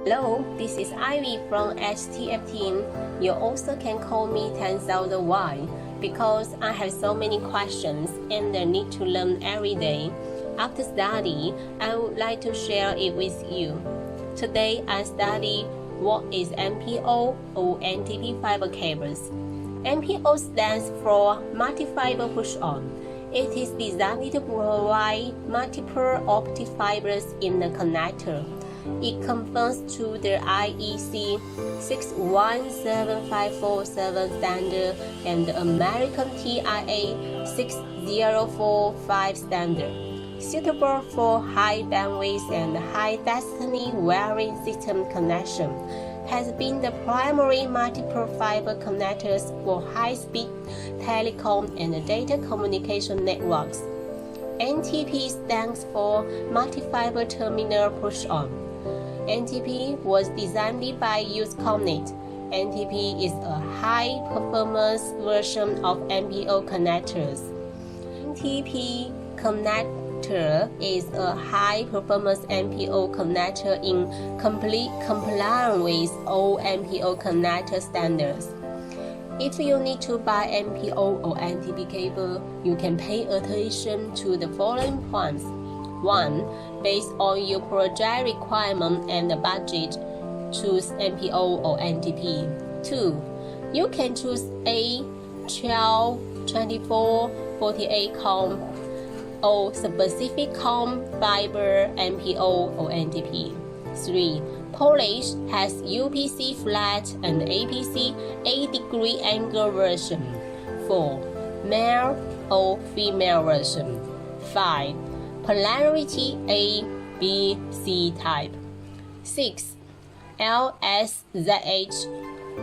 Hello, this is Ivy from HTF team. You also can call me 10,000 Y because I have so many questions and I need to learn every day. After study, I would like to share it with you. Today I study what is MPO or MTP fiber cables. MPO stands for multi-fiber push-on. It is designed to provide multiple optic fibers in the connector. It conforms to the IEC 617547 standard and the American TIA 6045 standard, suitable for high bandwidth and high density wiring system connection, has been the primary multiple fiber connectors for high-speed telecom and data communication networks. MTP stands for multi-fiber terminal push-on. MTP was designed by Usenet. MTP is a high-performance version of MPO connectors. MTP connector is a high-performance MPO connector in complete compliance with all MPO connector standards. If you need to buy MPO or MTP cable, you can pay attention to the following points. 1. Based on your project requirement and budget, choose MPO or MTP. 2. You can choose a 12, 24, 48 comb or specific comb fiber MPO or MTP. 3. Polish has UPC flat and APC 8-degree angle version. 4. Male or female version. 5. Polarity A, B, C type. 6. LSZH,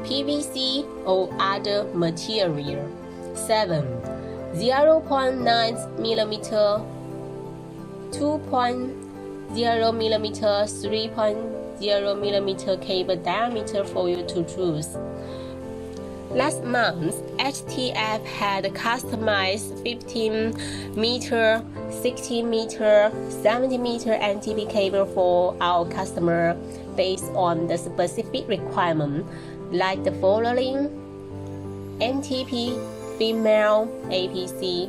PVC or other material. 7. 0.9 mm, 2.0 mm, 3.0 mm cable diameter for you to choose. Last month, HTF had customized 15 meter, 60 meter, 70 meter MTP cable for our customer based on the specific requirement, like the following: MTP female APC,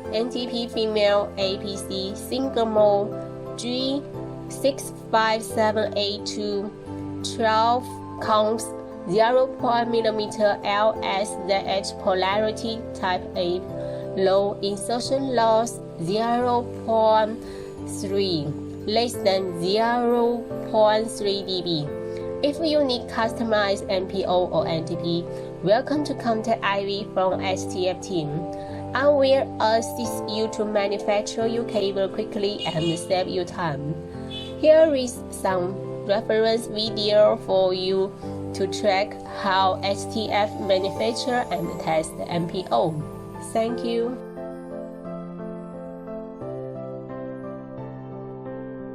MTP female APC single mode G65782, 12 counts, 0 mm LSZH polarity type A, low insertion loss 0.3, less than 0.3 dB. If you need customized MPO or MTP, welcome to contact Ivy from HTF team. I will assist you to manufacture your cable quickly and save you time. Here is some reference video for you to track how HTF manufacture and test MPO. Thank you.